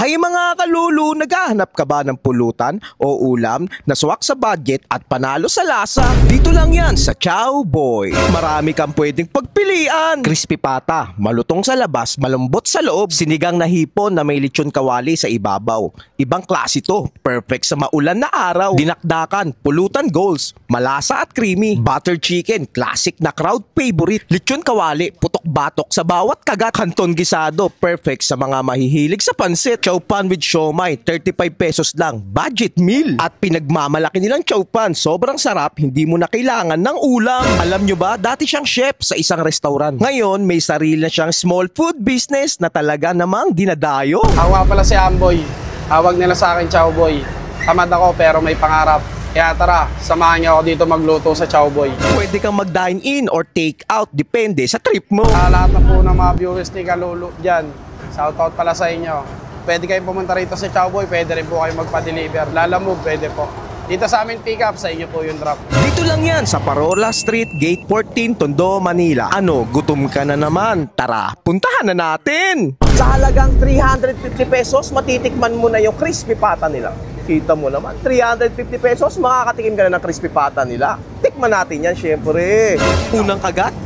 Hay mga kalulu, naghahanap ka ba ng pulutan o ulam na swak sa budget at panalo sa lasa? Dito lang yan sa Chow Boy. Marami kang pwedeng pagpilian. Crispy pata, malutong sa labas, malambot sa loob. Sinigang na hipon na may lechon kawali sa ibabaw. Ibang klase to, perfect sa maulan na araw. Dinakdakan, pulutan goals, malasa at creamy. Butter chicken, classic na crowd favorite. Lechon kawali, putok-batok sa bawat kagat. Canton gisado, perfect sa mga mahihilig sa pansit. Chow pan with siomai, 35 pesos lang. Budget meal. At pinagmamalaki nilang chow pan. Sobrang sarap, hindi mo na kailangan ng ulam. Alam nyo ba, dati siyang chef sa isang restaurant. Ngayon, may sarili na siyang small food business na talaga namang dinadayo. Ako nga pala si Amboy. Tawag nila sa akin Chow Boy. Tamad ako pero may pangarap. Kaya tara, samahan niyo ako dito magluto sa Chow Boy. Pwede kang mag-dine in or take out, depende sa trip mo. Sa lahat na po ng mga viewers ni Kalulu dyan, shoutout pala sa inyo. Pwede kayong pumunta rito sa Chow Boy, pwede rin po kayo magpa-deliver. Lalamove, pwede po. Dito sa amin pick up, sa inyo po yung drop. Dito lang yan sa Parola Street, Gate 14, Tondo, Manila. Ano, gutom ka na naman? Tara, puntahan na natin! Sa halagang 350 pesos, matitikman mo na yung crispy pata nila. Kita mo naman, 350 pesos, makakatikim ka na ng crispy pata nila. Tikman natin yan, syempre. Unang kagat?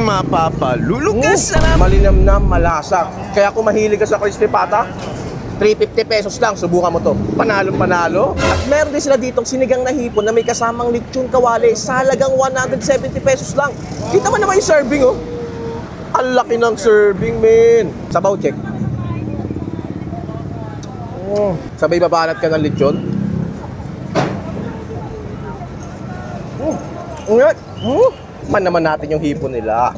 Mapapalulugas. Malinamnam, malasa. Kaya kung mahilig ka sa crispy pata, 350 pesos lang, subukan mo to. Panalo-panalo. At meron din sila ditong sinigang na hipon na may kasamang lechon kawali sa halagang 170 pesos lang. Kita mo naman yung serving, oh. Ang laki ng serving, men. Sabaw, check. Sabay babanat ka ng lechon. Man naman natin yung hipon nila.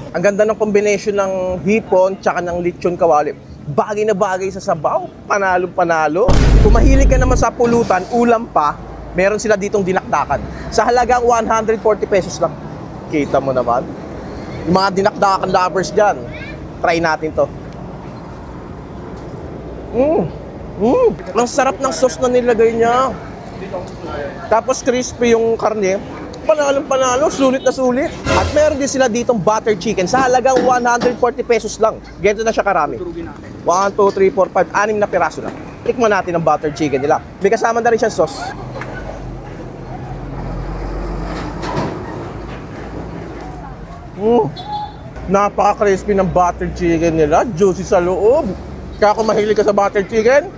Ang ganda ng combination ng hipon tsaka ng lechon kawali. Bagay na bagay sa sabaw. Panalo-panalo. Kung mahilig ka naman sa pulutan, ulam pa, meron sila ditong dinakdakan. Sa halagang 140 pesos lang. Kita mo naman. Yung mga dinakdakan lovers dyan, try natin to. Ang sarap ng sauce na nilagay niya. Tapos crispy yung karne. Panalo-panalo, sulit na sulit. At meron din sila ditong butter chicken sa halagang 140 pesos lang. Ganito na siya karami. 1, 2, 3, 4, 5, 6 na piraso na. Tikman natin ang butter chicken nila. May kasama na rin siya sauce. Napaka-crispy ng butter chicken nila. Juicy sa loob. Kaya kung mahilig ka sa butter chicken,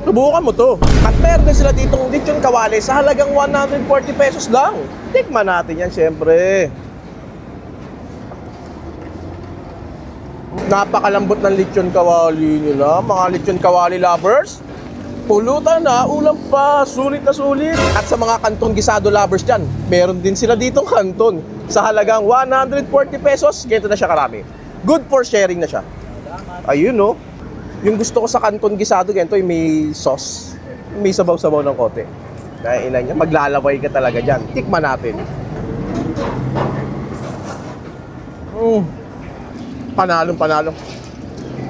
subukan mo to. At meron din sila ditong lechon kawali sa halagang 140 pesos lang. Tikman natin yan, syempre. Napakalambot ng lechon kawali nila. Mga lechon kawali lovers, pulutan na, ulam pa, sulit na sulit. At sa mga kanton gisado lovers dyan, meron din sila ditong kanton sa halagang 140 pesos. Ganito na siya karami. Good for sharing na siya. Ayun, no? Yung gusto ko sa kanton gisado, ganito yung may sauce. May sabaw-sabaw ng kote. Naiilan niya, maglalaway ka talaga dyan. Tikman natin. Panalong-panalo.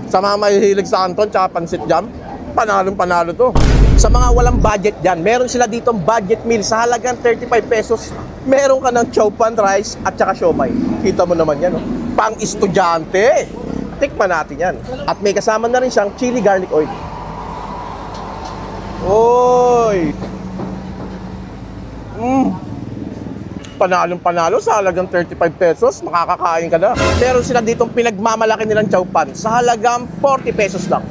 Sa mga mahihilig sa kanton, tsaka pansit jam, panalong-panalo to. Sa mga walang budget dyan, meron sila ditong budget meal sa halagang 35 pesos. Meron ka ng chow pan rice at tsaka siomai. Kita mo naman yan, no? Pang-estudyante. Tikman natin yan. At may kasama na rin siyang chili garlic oil. Oy! Panalong-panalo sa halagang 35 pesos, makakakain ka na. Meron sila ditong pinagmamalaki nilang chow pan sa halagang 40 pesos lang.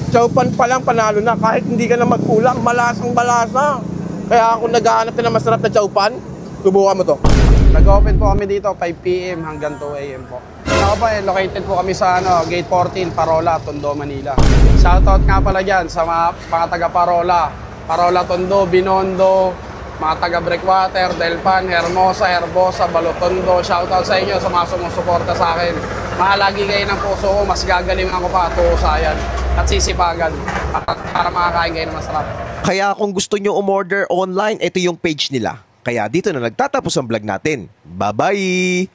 Chow pan pa lang panalo na. Kahit hindi ka na magkulang, malasang-malasa. Kaya kung naghahanap ka na masarap na chow pan, subukan mo to. Nag-open po kami dito 5 PM hanggang 2 AM po. Ako po located po kami sa Gate 14, Parola, Tondo, Manila. Shoutout nga pala dyan sa mga taga Parola, Parola, Tondo, Binondo, mga taga Breakwater, Delpan, Hermosa, Herbosa, Balotondo. Shoutout sa inyo sa mga sumusuporta sa akin. Mahalagi kayo ng puso ko, mas gagaling ako pa tuusayan at sisipagan para makakain kayo ng masarap. Kaya kung gusto nyo umorder online, ito yung page nila. Kaya dito na nagtatapos ang vlog natin. Bye-bye!